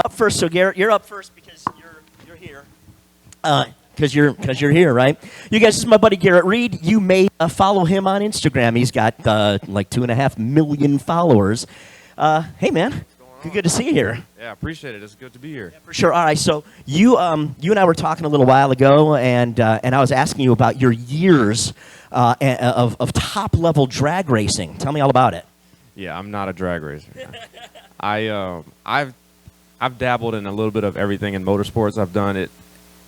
up first. So Garrett, you're up first because you're here. Because you're here, right? You guys, this is my buddy Garrett Reed. You may follow him on Instagram. He's got like 2.5 million followers. Hey, man. Good to see you here. Yeah, appreciate it. It's good to be here. Yeah, for sure. All right, so you and I were talking a little while ago, and I was asking you about your years of top-level drag racing. Tell me all about it. Yeah, I'm not a drag racer. I've dabbled in a little bit of everything in motorsports. I've done it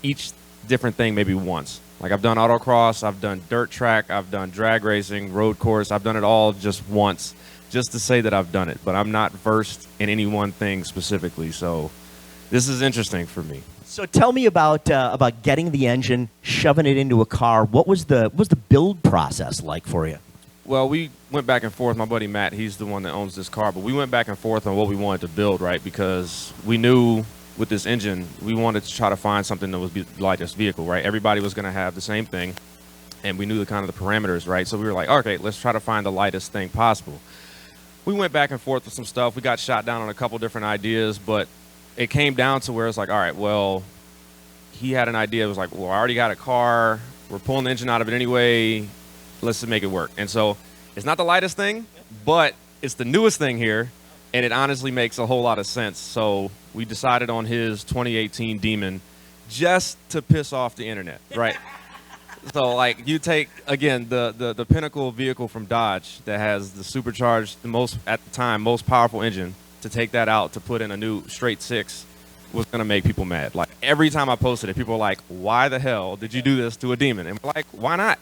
each different thing maybe once. Like I've done autocross, I've done dirt track, I've done drag racing, road course. I've done it all just once, just to say that I've done it. But I'm not versed in any one thing specifically. So this is interesting for me. So tell me about getting the engine, shoving it into a car. What was the build process like for you? Well, we went back and forth. My buddy Matt, he's the one that owns this car, but we went back and forth on what we wanted to build, right? Because we knew with this engine, we wanted to try to find something that was the lightest vehicle, right? Everybody was going to have the same thing, and we knew the kind of the parameters, right? So we were like, okay, let's try to find the lightest thing possible. We went back and forth with some stuff. We got shot down on a couple different ideas, but it came down to where it's like, all right, well, he had an idea. It was like, well, I already got a car. We're pulling the engine out of it anyway. Let's just make it work. And so it's not the lightest thing, but it's the newest thing here, and it honestly makes a whole lot of sense. So we decided on his 2018 Demon just to piss off the internet, right? So like you take, again, the pinnacle vehicle from Dodge that has the supercharged, the most, at the time, most powerful engine, to take that out to put in a new straight six was going to make people mad. Like every time I posted it, people were like, why the hell did you do this to a Demon? And we're like, why not?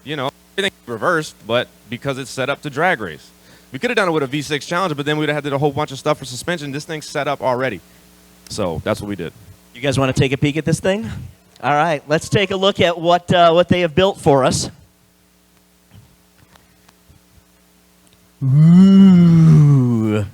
You know, everything's reversed, but because it's set up to drag race. We could have done it with a V6 Challenger, but then we'd have had to do a whole bunch of stuff for suspension. This thing's set up already. So that's what we did. You guys want to take a peek at this thing? All right, let's take a look at what they have built for us. Ooh.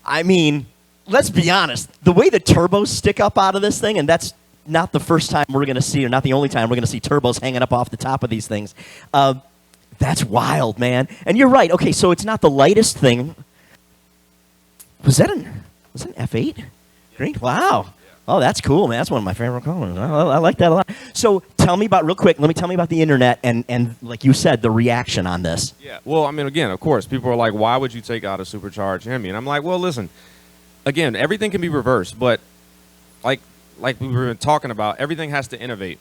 I mean, let's be honest. The way the turbos stick up out of this thing, and that's not the first time we're going to see, or not the only time we're going to see turbos hanging up off the top of these things. That's wild, man. And you're right. Okay, so it's not the lightest thing. Was that an F8? Green? Wow. Oh, that's cool, man. That's one of my favorite colors. I like that a lot. So tell me about, real quick, tell me about the internet and like you said, the reaction on this. Yeah. Well, I mean, again, of course, people are like, why would you take out a supercharged Hemi? And I'm like, well, listen, again, everything can be reversed, but like we were talking about, everything has to innovate.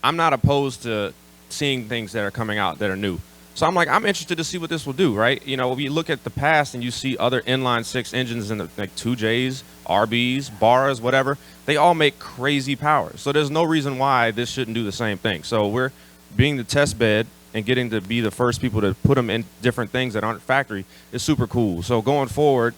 I'm not opposed to seeing things that are coming out that are new. So I'm like, I'm interested to see what this will do, right? You know, if you look at the past and you see other inline six engines in the like 2Js, RBs, Barras, whatever, they all make crazy power. So there's no reason why this shouldn't do the same thing. So we're being the test bed and getting to be the first people to put them in different things that aren't factory is super cool. So going forward,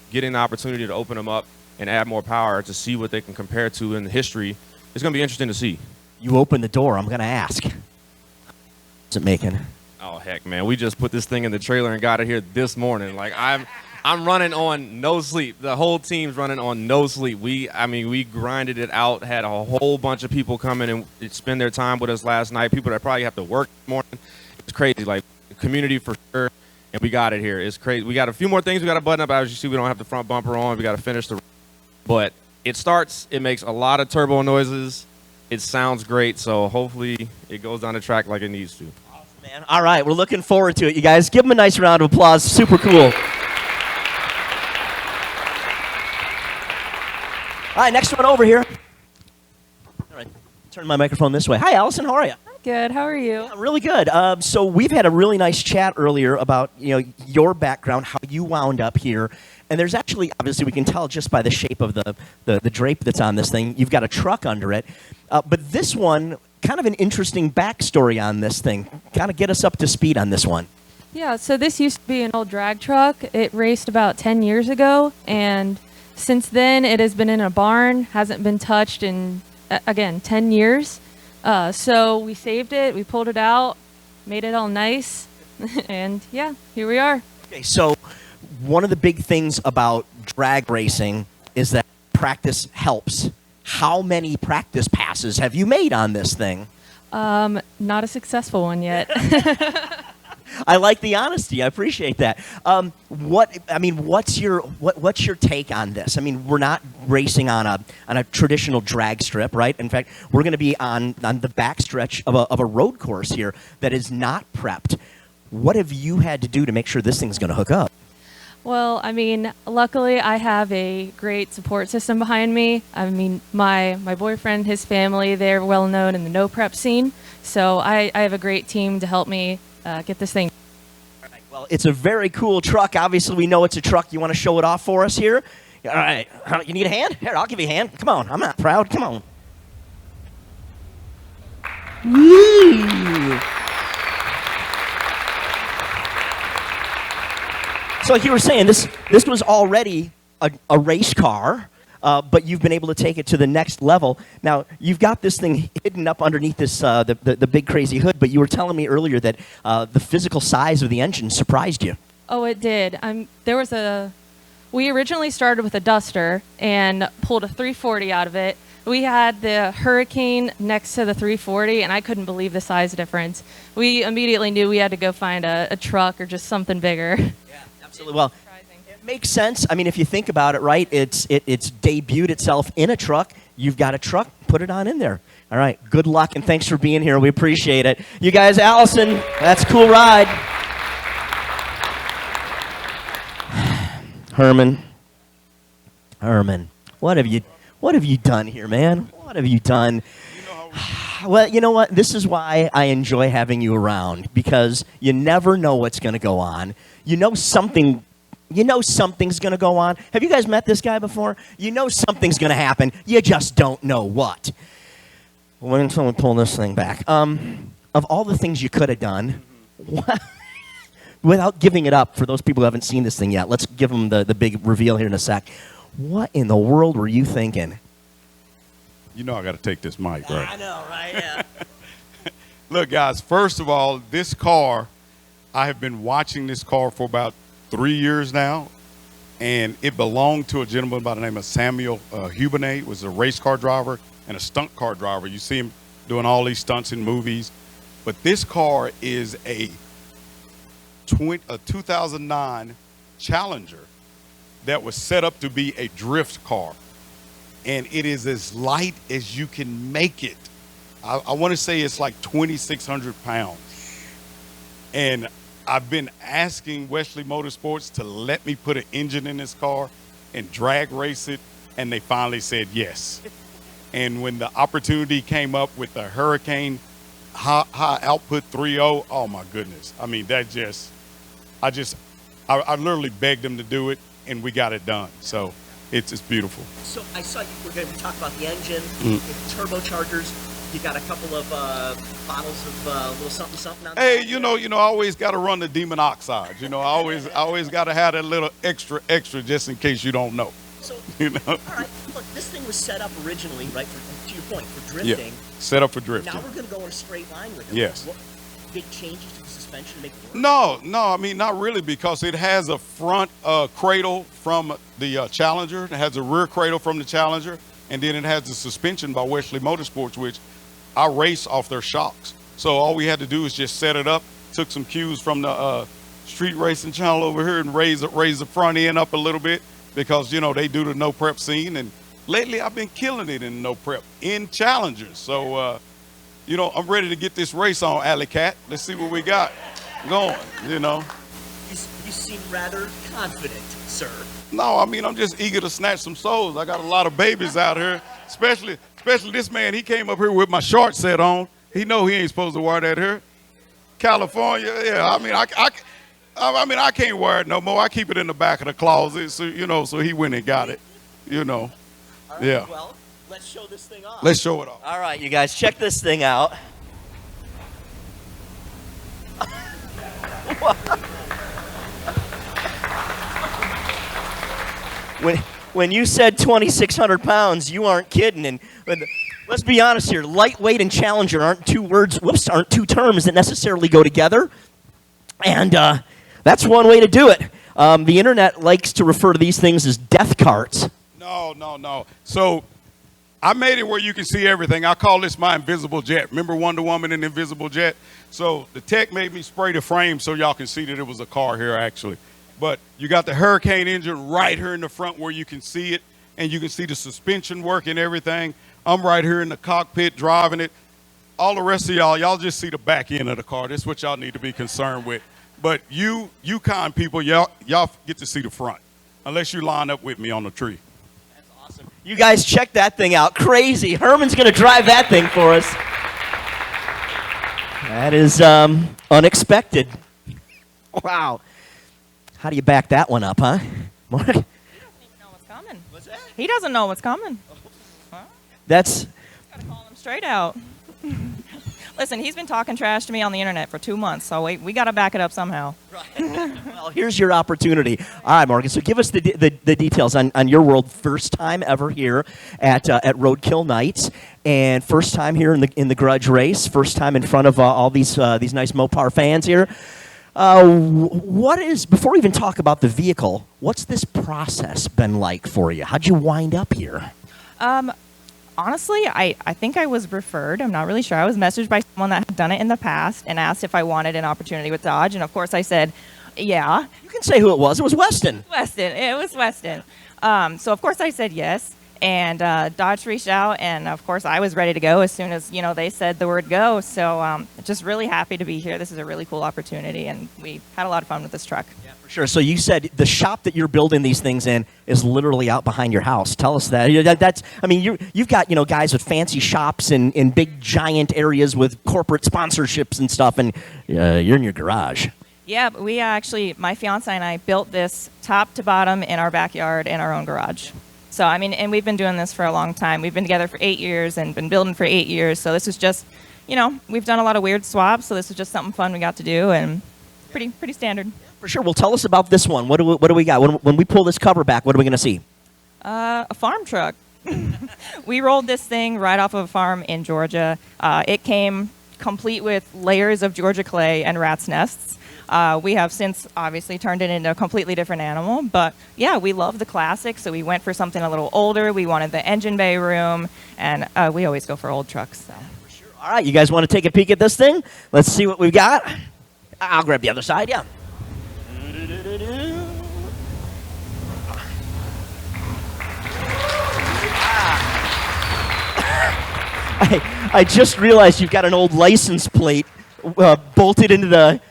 getting the opportunity to open them up and add more power to see what they can compare to in history is going to be interesting to see. You open the door, I'm going to ask. What's it making? Oh, heck, man. We just put this thing in the trailer and got it here this morning. Like, I'm running on no sleep. The whole team's running on no sleep. We grinded it out, had a whole bunch of people come in and spend their time with us last night, people that probably have to work this morning. It's crazy. Like, community for sure, and we got it here. It's crazy. We got a few more things we got to button up. As you see, we don't have the front bumper on. We got to finish the... But it starts. It makes a lot of turbo noises. It sounds great, so hopefully it goes down the track like it needs to. Man. All right, we're looking forward to it, you guys. Give them a nice round of applause. Super cool. All right, next one over here. All right, turn my microphone this way. Hi, Allison. How are you? I'm good. How are you? Yeah, really good. So we've had a really nice chat earlier about your background, how you wound up here. And there's actually, obviously, we can tell just by the shape of the drape that's on this thing. You've got a truck under it. But this one, kind of an interesting backstory on this thing. Kind of get us up to speed on this one. Yeah, so this used to be an old drag truck. It raced about 10 years ago, and since then it has been in a barn, hasn't been touched in, again, 10 years. So we saved it, we pulled it out, made it all nice, and yeah, here we are. Okay, so one of the big things about drag racing is that practice helps. How many practice passes have you made on this thing? Not a successful one yet. I like the honesty. I appreciate that. What's your take on this? I mean, we're not racing on a traditional drag strip, right? In fact, we're going to be on the backstretch of a road course here that is not prepped. What have you had to do to make sure this thing's going to hook up? Well, I mean, luckily I have a great support system behind me. I mean, my boyfriend, his family, they're well known in the no prep scene. So I have a great team to help me get this thing. All right, well, it's a very cool truck. Obviously, we know it's a truck. You want to show it off for us here? All right. You need a hand? Here, I'll give you a hand. Come on. I'm not proud. Come on. Woo! So like you were saying, this was already a race car, but you've been able to take it to the next level. Now, you've got this thing hidden up underneath this the big crazy hood, but you were telling me earlier that the physical size of the engine surprised you. Oh, it did. We originally started with a Duster and pulled a 340 out of it. We had the Hurricane next to the 340, and I couldn't believe the size difference. We immediately knew we had to go find a truck or just something bigger. Yeah, absolutely. Well, it makes sense. I mean, if you think about it, right, it's debuted itself in a truck. You've got a truck, put it on in there. All right, good luck, and thanks for being here. We appreciate it. You guys, Allison, that's a cool ride. Herman, what have you done here, man? What have you done? Well, you know what? This is why I enjoy having you around, because you never know what's going to go on. You know something's going to go on. Have you guys met this guy before? You know something's going to happen. You just don't know what. Well, until we pull this thing back. Of all the things you could have done, without giving it up for those people who haven't seen this thing yet, let's give them the big reveal here in a sec. What in the world were you thinking? You know I got to take this mic, right? I know, right? Yeah. Look, guys, first of all, this car, I have been watching this car for about 3 years now, and it belonged to a gentleman by the name of Samuel Hubernet. Was a race car driver and a stunt car driver. You see him doing all these stunts in movies. But this car is a 2009 Challenger that was set up to be a drift car. And it is as light as you can make it. I want to say it's like 2,600 pounds. And I've been asking Wesley Motorsports to let me put an engine in this car and drag race it, and they finally said yes. And when the opportunity came up with the Hurricane high output 3.0, oh my goodness. I mean, I literally begged them to do it, and we got it done. So it's beautiful. So I saw you were going to talk about the engine, turbochargers. You got a couple of bottles of little something on Hey, you know, I always got to run the demon oxide. You know, I always got to have that little extra just in case you don't know. So, you know. All right, look, this thing was set up originally, right, to your point, for drifting. Yeah, set up for drifting. Now we're going to go in a straight line with it. Yes. What big changes to the suspension to make it work? No, I mean, not really, because it has a front cradle from the Challenger. It has a rear cradle from the Challenger, and then it has the suspension by Wesley Motorsports, which I race off their shocks. So all we had to do is just set it up, took some cues from the street racing channel over here and raise the front end up a little bit, because, you know, they do the no prep scene. And lately I've been killing it in no prep in Challengers. So, you know, I'm ready to get this race on, Alley Cat. Let's see what we got going, you know. You seem rather confident, sir. No, I mean, I'm just eager to snatch some souls. I got a lot of babies out here, especially this man. He came up here with my short set on. He know he ain't supposed to wear that here. California, yeah. I mean, I can't wear it no more. I keep it in the back of the closet, so you know. So he went and got it, you know. All right, yeah. Well, let's show this thing off. Let's show it off. All right, you guys, check this thing out. When you said 2,600 pounds, you aren't kidding. And let's be honest here, lightweight and Challenger aren't two terms that necessarily go together. And that's one way to do it. The internet likes to refer to these things as death carts. No. So I made it where you can see everything. I call this my invisible jet. Remember Wonder Woman and the invisible jet? So the tech made me spray the frame so y'all can see that it was a car here actually. But you got the Hurricane engine right here in the front where you can see it, and you can see the suspension work and everything. I'm right here in the cockpit driving it. All the rest of y'all just see the back end of the car. That's what y'all need to be concerned with. But you kind people, y'all get to see the front, unless you line up with me on the tree. You guys check that thing out. Crazy. Herman's going to drive that thing for us. That is unexpected. Wow. How do you back that one up, huh? Mark? He doesn't even know what's coming. What's that? He doesn't know what's coming. Huh? That's... Gotta call him straight out. Listen, he's been talking trash to me on the internet for 2 months, so we got to back it up somehow. Right. Well, here's your opportunity. All right, Morgan, so give us the details on your world. First time ever here at Roadkill Nights, and first time here in the Grudge race, first time in front of all these nice Mopar fans here. Before we even talk about the vehicle, what's this process been like for you? How'd you wind up here? Honestly, I think I was referred. I'm not really sure. I was messaged by someone that had done it in the past and asked if I wanted an opportunity with Dodge. And, of course, I said, yeah. You can say who it was. It was Westen. It was Westen. So, of course, I said yes. And Dodge reached out, and, of course, I was ready to go as soon as, they said the word go. So just really happy to be here. This is a really cool opportunity, and we had a lot of fun with this truck. Yeah, for sure. So you said the shop that you're building these things in is literally out behind your house. Tell us that. You've got, guys with fancy shops in big, giant areas with corporate sponsorships and stuff, and you're in your garage. Yeah, but we actually, my fiance and I built this top to bottom in our backyard in our own garage. So, and we've been doing this for a long time. We've been together for 8 years and been building for 8 years. So this was just, we've done a lot of weird swaps. So this was just something fun we got to do, and pretty standard. For sure. Well, tell us about this one. What do we got? When we pull this cover back, what are we going to see? A farm truck. We rolled this thing right off of a farm in Georgia. It came complete with layers of Georgia clay and rat's nests. We have since obviously turned it into a completely different animal, but yeah, we love the classic, so we went for something a little older. We wanted the engine bay room, and we always go for old trucks. So. Sure. All right, you guys want to take a peek at this thing? Let's see what we've got. I'll grab the other side, yeah. I just realized you've got an old license plate bolted into the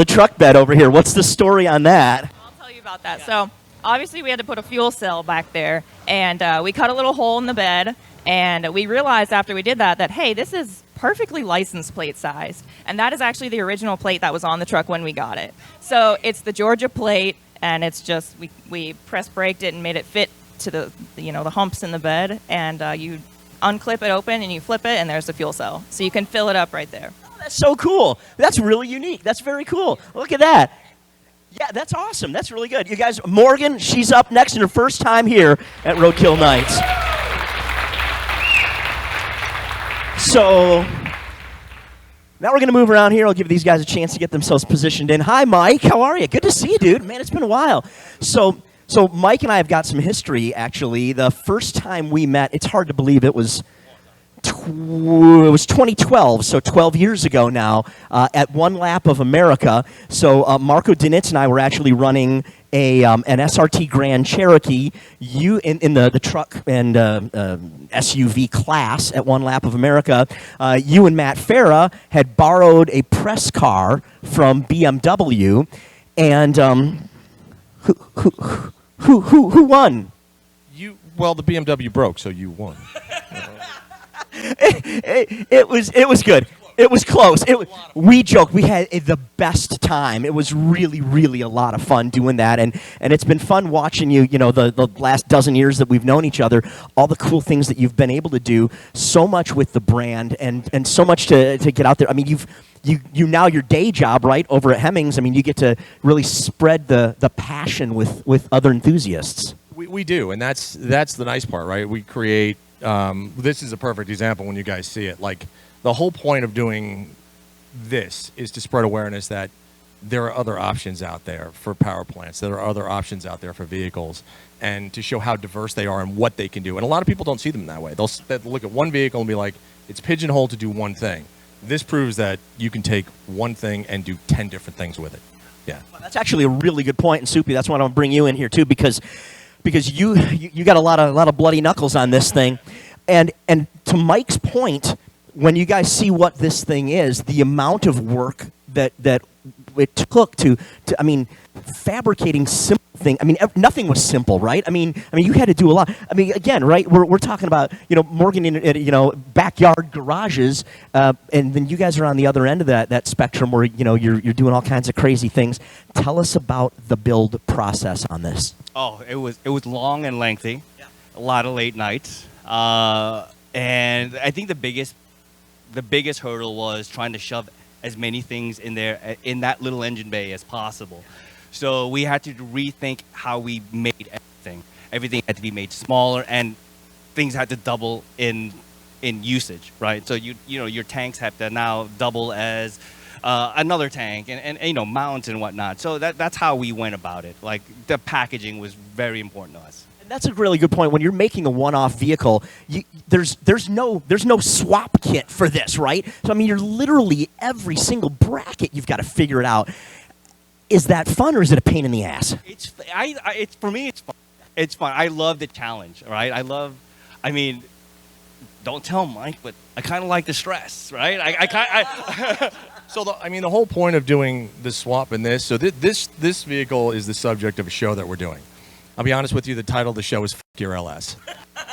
truck bed over here. What's the story on that? I'll tell you about that. So obviously we had to put a fuel cell back there, and we cut a little hole in the bed, and we realized after we did that, hey, this is perfectly license plate sized, and that is actually the original plate that was on the truck when we got it. So it's the Georgia plate, and it's just we press braked it and made it fit to the humps in the bed, and you unclip it open and you flip it, and there's the fuel cell, so you can fill it up right there. That's so cool. That's really unique. That's very cool. Look at that. Yeah, that's awesome. That's really good. You guys, Morgan, she's up next in her first time here at Roadkill Nights. So now we're going to move around here. I'll give these guys a chance to get themselves positioned in. Hi, Mike. How are you? Good to see you, dude. Man, it's been a while. So Mike and I have got some history, actually. The first time we met, it's hard to believe it was 2012, so 12 years ago now, at One Lap of America. So Marco Dinitz and I were actually running an SRT Grand Cherokee in the truck and SUV class at One Lap of America. You and Matt Farah had borrowed a press car from BMW, and who won? Well, the BMW broke, so you won. It was good. It was close. We joked. We had the best time. It was really, really a lot of fun doing that, and it's been fun watching you. The last dozen years that we've known each other, all the cool things that you've been able to do. So much with the brand, and so much to get out there. I mean, you now your day job, right, over at Hemmings. I mean, you get to really spread the passion with other enthusiasts. We do, and that's the nice part, right? We create. This is a perfect example when you guys see it. Like, the whole point of doing this is to spread awareness that there are other options out there for power plants. There are other options out there for vehicles, and to show how diverse they are and what they can do. And a lot of people don't see them that way. They'll look at one vehicle and be like, it's pigeonholed to do one thing. This proves that you can take one thing and do 10 different things with it. Yeah. Well, that's actually a really good point, and Soupy, that's why I'm going to bring you in here too, because you got a lot of bloody knuckles on this thing. And to Mike's point, when you guys see what this thing is, the amount of work that it took to I mean, fabricating simple thing. I mean, nothing was simple, right? I mean, you had to do a lot. I mean, again, right? We're talking about Morgan in backyard garages, and then you guys are on the other end of that spectrum where you're doing all kinds of crazy things. Tell us about the build process on this. Oh, it was long and lengthy, a lot of late nights, and I think the biggest hurdle was trying to shove as many things in there in that little engine bay as possible. So we had to rethink how we made everything. Everything had to be made smaller, and things had to double in usage, right? So your tanks have to now double as another tank, and mounts and whatnot. So that's how we went about it. Like, the packaging was very important to us. That's a really good point. When you're making a one-off vehicle, there's no swap kit for this, right? So I mean, you're literally every single bracket you've got to figure it out. Is that fun, or is it a pain in the ass? It's for me. It's fun. It's fun. I love the challenge, right? I mean, don't tell Mike, but I kind of like the stress, right? So the whole point of doing the swap in this, so this vehicle is the subject of a show that we're doing. I'll be honest with you, the title of the show is F Your LS.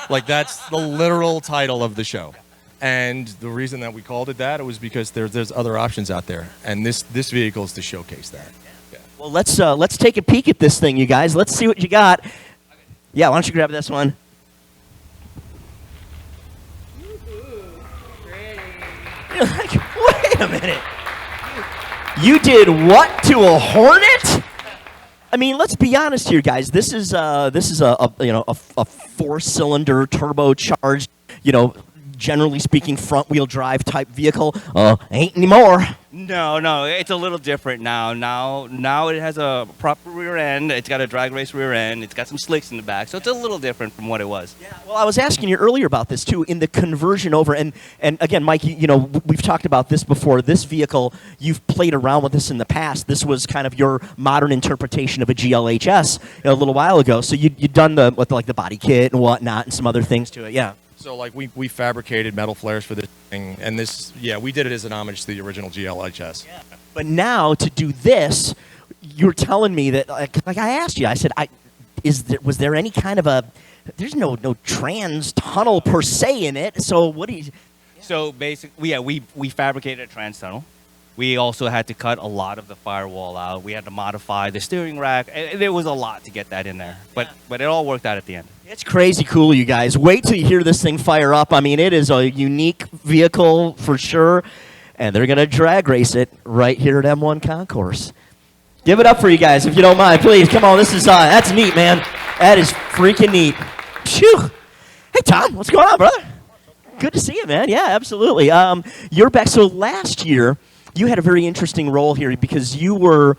Like, that's the literal title of the show. And the reason that we called it that, it was because there's other options out there. And this vehicle is to showcase that. Yeah. Well, let's take a peek at this thing, you guys. Let's see what you got. Yeah, why don't you grab this one? You're like, wait a minute. You did what to a Hornet? I mean, let's be honest here, guys. This is a 4-cylinder turbocharged, generally speaking, front-wheel drive type vehicle. Ain't anymore. No, it's a little different now. Now it has a proper rear end. It's got a drag race rear end. It's got some slicks in the back, so it's a little different from what it was. Yeah. Well, I was asking you earlier about this too, in the conversion over, and again, Mike, we've talked about this before. This vehicle, you've played around with this in the past. This was kind of your modern interpretation of a GLHS a little while ago. So you'd done the body kit and whatnot, and some other things to it. Yeah. So like we fabricated metal flares for this thing, and we did it as an homage to the original GLHS. Yeah. But now to do this, you're telling me that like I asked you, I said, was there any kind of there's no trans tunnel per se in it. So what do you? Yeah. So basically, we fabricated a trans tunnel. We also had to cut a lot of the firewall out. We had to modify the steering rack. There was a lot to get that in there, but it all worked out at the end. It's crazy cool, you guys. Wait till you hear this thing fire up. I mean, it is a unique vehicle for sure, and they're going to drag race it right here at M1 Concourse. Give it up for you guys, if you don't mind. Please, come on. That's neat, man. That is freaking neat. Phew. Hey, Tom, what's going on, brother? Good to see you, man. Yeah, absolutely. You're back. So last year, you had a very interesting role here because you were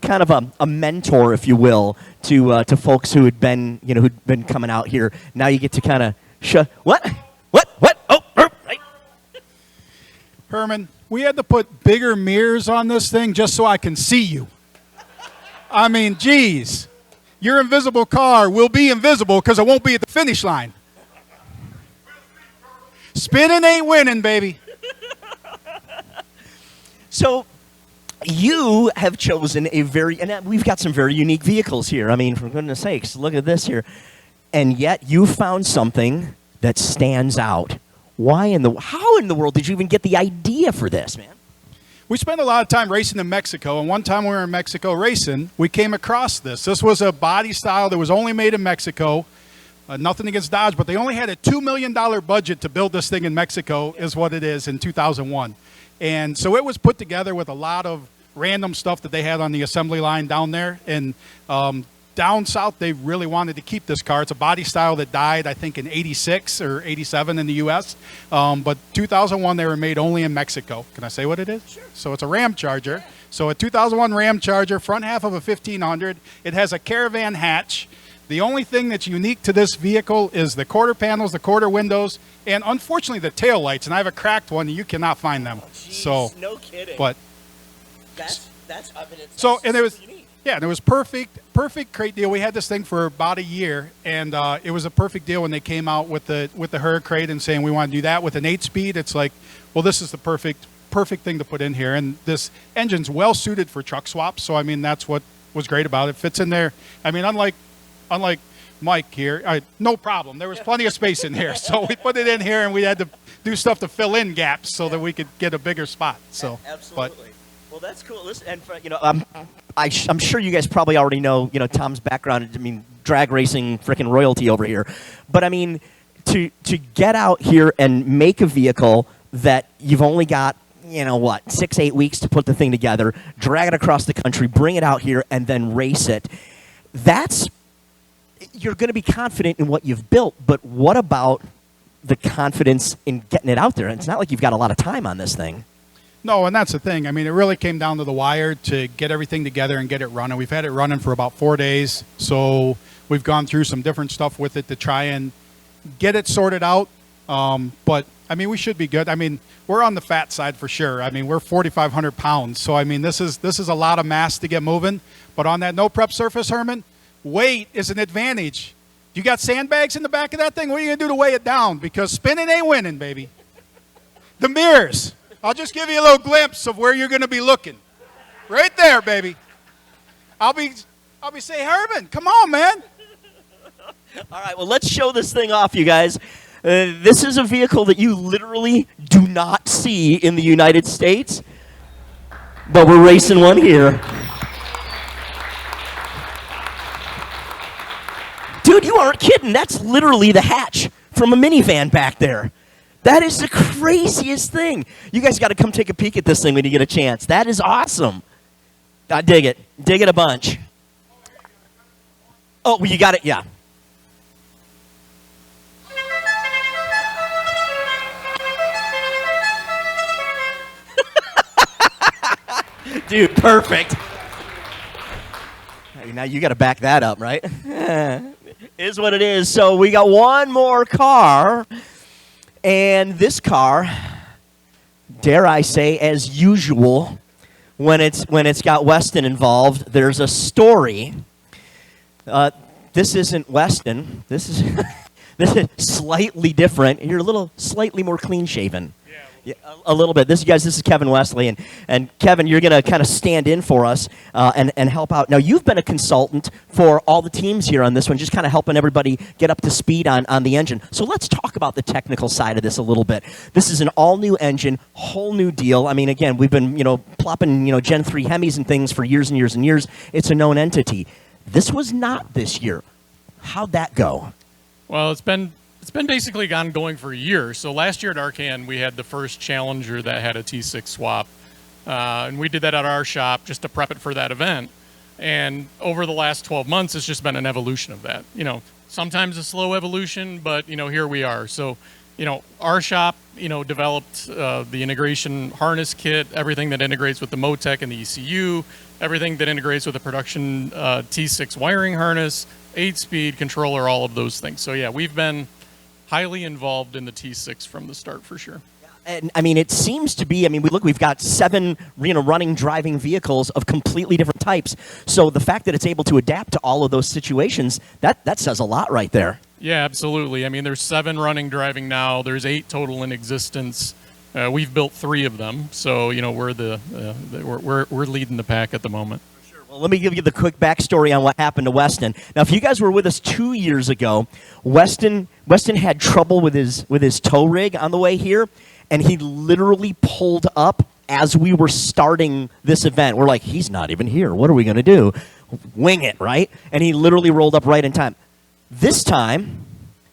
kind of a mentor, if you will, to folks who had been who'd been coming out here. Now you get to kind of what? Oh, right. Herman, we had to put bigger mirrors on this thing just so I can see you. I mean, geez, your invisible car will be invisible because it won't be at the finish line. Spinning ain't winning, baby. So you have chosen and we've got some very unique vehicles here. I mean, for goodness sakes, look at this here. And yet you found something that stands out. How in the world did you even get the idea for this, man? We spent a lot of time racing in Mexico, and one time we were in Mexico racing, we came across this. This was a body style that was only made in Mexico. Nothing against Dodge, but they only had a $2 million budget to build this thing in Mexico, is what it is, in 2001. And so it was put together with a lot of random stuff that they had on the assembly line down there. And down south, they really wanted to keep this car. It's a body style that died, I think, in 86 or 87 in the U.S. But 2001, they were made only in Mexico. Can I say what it is? Sure. So it's a Ram Charger. So a 2001 Ram Charger, front half of a 1500. It has a caravan hatch. The only thing that's unique to this vehicle is the quarter panels, the quarter windows, and unfortunately the tail lights. And I have a cracked one, and you cannot find them. So, no kidding. but that's I mean, it's so, and it was, unique. yeah, and it was perfect crate deal. We had this thing for about a year, and it was a perfect deal when they came out with the Her crate and saying we want to do that with an 8-speed. It's like, well, this is the perfect thing to put in here, and this engine's well suited for truck swaps. So I mean, that's what was great about it. Fits in there. I mean, unlike Mike here, no problem. There was plenty of space in here, so we put it in here, and we had to do stuff to fill in gaps so that we could get a bigger spot. So absolutely. Well, that's cool. Listen, and for, I'm sure you guys probably already know, Tom's background. I mean, drag racing, freaking royalty over here. But I mean, to get out here and make a vehicle that you've only got, 6-8 weeks to put the thing together, drag it across the country, bring it out here, and then race it. You're going to be confident in what you've built. But what about the confidence in getting it out there? And it's not like you've got a lot of time on this thing. No, and that's the thing. I mean, it really came down to the wire to get everything together and get it running. We've had it running for about 4 days, so we've gone through some different stuff with it to try and get it sorted out. But, I mean, we should be good. I mean, we're on the fat side for sure. I mean, we're 4,500 pounds, so, I mean, this is a lot of mass to get moving. But on that no-prep surface, Herman, weight is an advantage. You got sandbags in the back of that thing? What are you going to do to weigh it down? Because spinning ain't winning, baby. The mirrors. I'll just give you a little glimpse of where you're going to be looking. Right there, baby. I'll be saying, Herman, come on, man. All right, well, let's show this thing off, you guys. This is a vehicle that you literally do not see in the United States, but we're racing one here. Dude, you aren't kidding. That's literally the hatch from a minivan back there. That is the craziest thing. You guys got to come take a peek at this thing when you get a chance. That is awesome. I dig it. Dig it a bunch. Oh, well, you got it. Yeah. Dude, perfect. Now you got to back that up, right? Is what it is. So we got one more car. And this car, dare I say, as usual, when it's got Westen involved, there's a story. This isn't Westen. This is this is slightly different. You're a little slightly more clean shaven. Yeah, a little bit. This is Kevin Wesley, and Kevin, you're going to kind of stand in for us and help out. Now, you've been a consultant for all the teams here on this one, just kind of helping everybody get up to speed on the engine. So let's talk about the technical side of this a little bit. This is an all-new engine, whole new deal. I mean, again, we've been plopping Gen 3 Hemis and things for years and years and years. It's a known entity. This was not this year. How'd that go? Well, it's been basically ongoing for a year. So last year at Arcan, we had the first Challenger that had a T6 swap. And we did that at our shop just to prep it for that event. And over the last 12 months, it's just been an evolution of that. Sometimes a slow evolution, but, here we are. So, our shop, developed the integration harness kit, everything that integrates with the Motec and the ECU, everything that integrates with the production T6 wiring harness, 8-speed controller, all of those things. So, yeah, we've been highly involved in the T6 from the start for sure. And I mean, it seems to be, we've got 7 running driving vehicles of completely different types. So the fact that it's able to adapt to all of those situations, that says a lot right there. Yeah, absolutely. There's 7 running driving now. There's 8 total in existence. We've built 3 of them. So, we're leading the pack at the moment. Well, let me give you the quick backstory on what happened to Westen. Now, if you guys were with us 2 years ago, Westen had trouble with his tow rig on the way here, and he literally pulled up as we were starting this event. We're like, he's not even here. What are we going to do? Wing it, right? And he literally rolled up right in time. This time,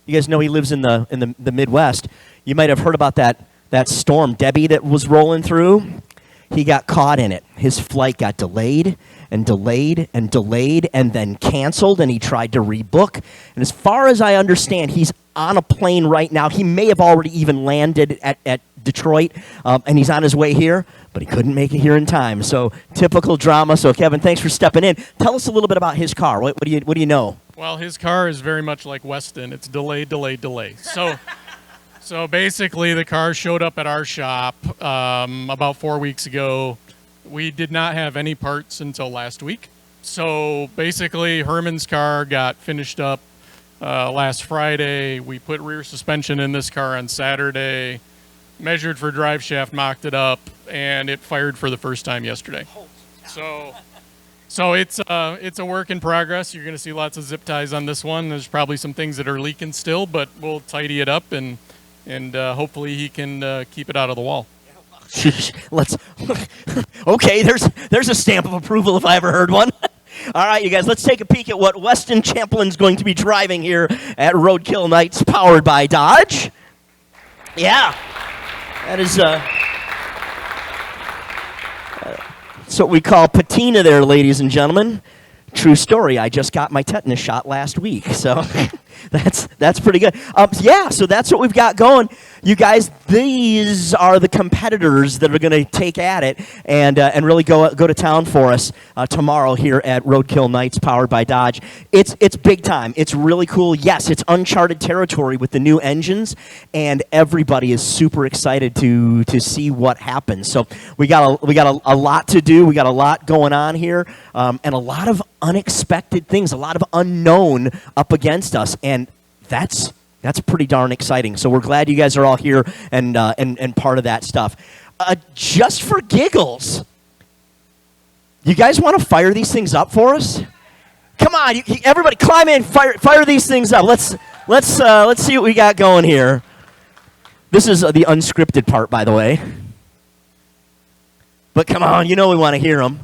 you guys know he lives in the Midwest. You might have heard about that storm, Debbie, that was rolling through. He got caught in it. His flight got delayed. and delayed and delayed and then canceled, and he tried to rebook. And as far as I understand, he's on a plane right now. He may have already even landed at Detroit, and he's on his way here, but he couldn't make it here in time. So typical drama. So Kevin, thanks for stepping in. Tell us a little bit about his car. What do you know? Well, his car is very much like Westen. It's delay, delay, delay. So basically, the car showed up at our shop about 4 weeks ago. We did not have any parts until last week. So basically, Herman's car got finished up last Friday. We put rear suspension in this car on Saturday, measured for drive shaft, mocked it up, and it fired for the first time yesterday. So it's a work in progress. You're going to see lots of zip ties on this one. There's probably some things that are leaking still, but we'll tidy it up and hopefully he can keep it out of the wall. Let's. Okay, there's a stamp of approval if I ever heard one. All right, you guys, let's take a peek at what Westen Champlin's going to be driving here at Roadkill Nights, powered by Dodge. Yeah, that is that's what we call patina there, ladies and gentlemen. True story. I just got my tetanus shot last week, so that's pretty good. Yeah, so that's what we've got going. You guys, these are the competitors that are going to take at it and really go to town for us tomorrow here at Roadkill Nights, powered by Dodge. It's big time. It's really cool. Yes, it's uncharted territory with the new engines, and everybody is super excited to see what happens. So we got a lot to do. We got a lot going on here, and a lot of unexpected things, a lot of unknown up against us, and that's pretty darn exciting. So we're glad you guys are all here and part of that stuff. Just for giggles, you guys want to fire these things up for us? Come on, everybody, climb in, fire these things up. Let's see what we got going here. This is the unscripted part, by the way. But come on, you know we want to hear them.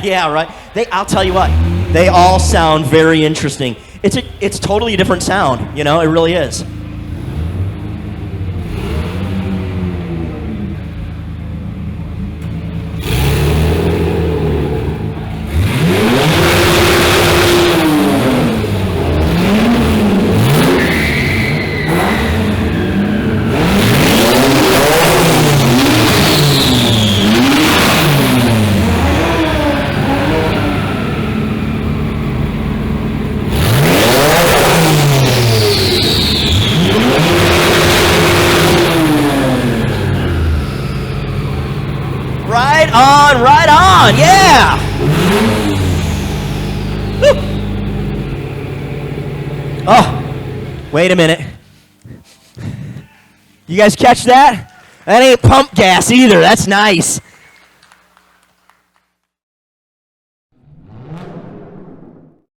Yeah, right. I'll tell you what. They all sound very interesting. It's totally a different sound, you know, it really is. Right on, yeah! Woo. Oh, wait a minute. You guys catch that? That ain't pump gas either, that's nice.